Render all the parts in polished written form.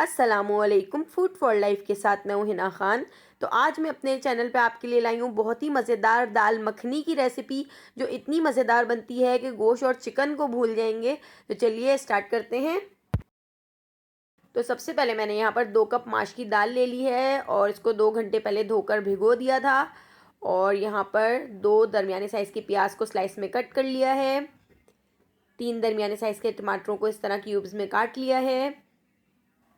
अस्सलामुअलैकुम। Food for life के साथ मैं हूँ हिना खान। तो आज मैं अपने चैनल पे आपके लिए लाई हूँ बहुत ही मज़ेदार दाल मखनी की रेसिपी, जो इतनी मज़ेदार बनती है कि गोश्त और चिकन को भूल जाएंगे। तो चलिए स्टार्ट करते हैं। तो सबसे पहले मैंने यहाँ पर 2 कप माश की दाल ले ली है और इसको 2 घंटे पहले धोकर भिगो दिया था। और यहाँ पर 2 दरमियाने साइज़ के प्याज को स्लाइस में कट कर लिया है। 3 दरमियाने साइज़ के टमाटरों को इस तरह क्यूब्स में काट लिया है।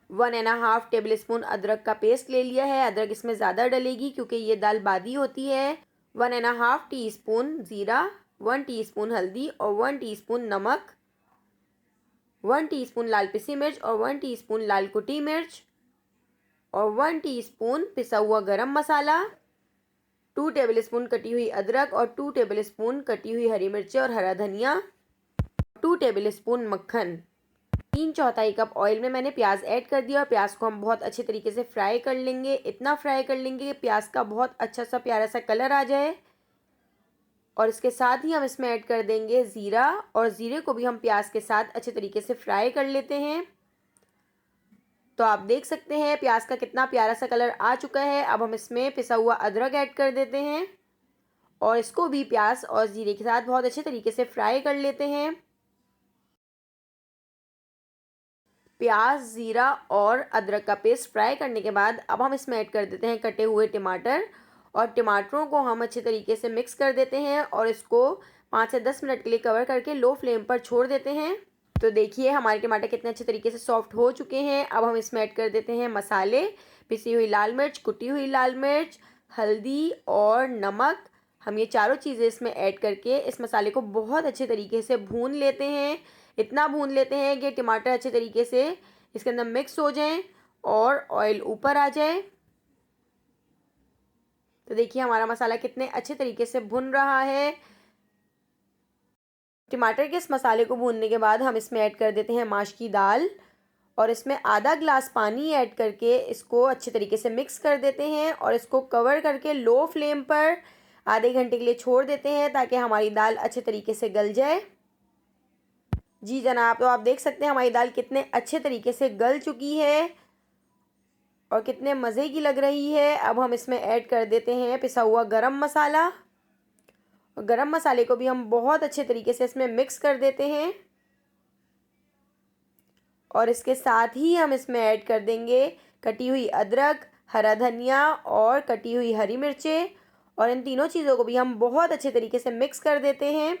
1.5 टेबल स्पून अदरक का पेस्ट ले लिया है। अदरक इसमें ज़्यादा डलेगी क्योंकि ये दाल बादी होती है। 1.5 टीस्पून ज़ीरा, 1 टीस्पून हल्दी और 1 टीस्पून नमक, 1 टीस्पून लाल पिसी मिर्च और 1 टीस्पून लाल कुटी मिर्च और 1 टीस्पून पिसा हुआ गरम मसाला, 2 टेबल स्पून कटी हुई अदरक और 2 टेबल स्पून कटी हुई हरी मिर्ची और हरा धनिया, 2 टेबल स्पून मक्खन। 3/4 कप ऑयल में मैंने प्याज ऐड कर दिया और प्याज को हम बहुत अच्छे तरीके से फ्राई कर लेंगे। इतना फ्राई कर लेंगे कि प्याज का बहुत अच्छा सा प्यारा सा कलर आ जाए। और इसके साथ ही हम इसमें ऐड कर देंगे ज़ीरा, और ज़ीरे को भी हम प्याज के साथ अच्छे तरीके से फ्राई कर लेते हैं। तो आप देख सकते हैं प्याज का कितना प्यारा सा कलर आ चुका है। अब हम इसमें पिसा हुआ अदरक ऐड कर देते हैं और इसको भी प्याज और ज़ीरे के साथ बहुत अच्छे तरीके से फ्राई कर लेते हैं। प्याज, ज़ीरा और अदरक का पेस्ट फ्राई करने के बाद अब हम इसमें ऐड कर देते हैं कटे हुए टमाटर, और टमाटरों को हम अच्छे तरीके से मिक्स कर देते हैं और इसको 5 से 10 मिनट के लिए कवर करके लो फ्लेम पर छोड़ देते हैं। तो देखिए हमारे टमाटर कितने अच्छे तरीके से सॉफ्ट हो चुके हैं। अब हम इसमें ऐड कर देते हैं मसाले, पिसी हुई लाल मिर्च, कुटी हुई लाल मिर्च, हल्दी और नमक। हम ये चारों चीज़ें इसमें ऐड करके इस मसाले को बहुत अच्छे तरीके से भून लेते हैं। इतना भून लेते हैं कि टमाटर अच्छे तरीके से इसके अंदर मिक्स हो जाएं और ऑयल ऊपर आ जाए। तो देखिए हमारा मसाला कितने अच्छे तरीके से भुन रहा है। टमाटर के इस मसाले को भूनने के बाद हम इसमें ऐड कर देते हैं माश की दाल, और इसमें आधा ग्लास पानी ऐड करके इसको अच्छे तरीके से मिक्स कर देते हैं और इसको कवर करके लो फ्लेम पर आधे घंटे के लिए छोड़ देते हैं ताकि हमारी दाल अच्छे तरीके से गल जाए। जी जनाब, तो आप देख सकते हैं हमारी दाल कितने अच्छे तरीके से गल चुकी है और कितने मज़े की लग रही है। अब हम इसमें ऐड कर देते हैं पिसा हुआ गरम मसाला, और गरम मसाले को भी हम बहुत अच्छे तरीके से इसमें मिक्स कर देते हैं। और इसके साथ ही हम इसमें ऐड कर देंगे कटी हुई अदरक, हरा धनिया और कटी हुई हरी मिर्चें, और इन तीनों चीज़ों को भी हम बहुत अच्छे तरीके से मिक्स कर देते हैं।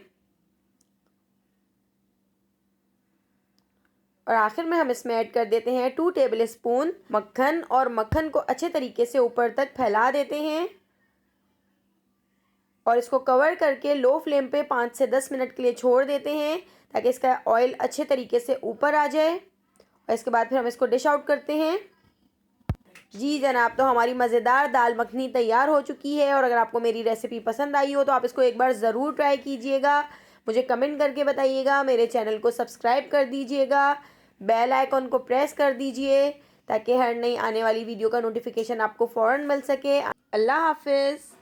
और आखिर में हम इसमें ऐड कर देते हैं 2 टेबल स्पून मक्खन, और मक्खन को अच्छे तरीके से ऊपर तक फैला देते हैं और इसको कवर करके लो फ्लेम पे 5 से 10 मिनट के लिए छोड़ देते हैं ताकि इसका ऑयल अच्छे तरीके से ऊपर आ जाए। और इसके बाद फिर हम इसको डिश आउट करते हैं। जी जनाब, तो हमारी मज़ेदार दाल मखनी तैयार हो चुकी है। और अगर आपको मेरी रेसिपी पसंद आई हो तो आप इसको एक बार ज़रूर ट्राई कीजिएगा। मुझे कमेंट करके बताइएगा। मेरे चैनल को सब्सक्राइब कर दीजिएगा, बेल आइकॉन को प्रेस कर दीजिए ताकि हर नई आने वाली वीडियो का नोटिफिकेशन आपको फ़ौरन मिल सके। अल्लाह हाफिज़।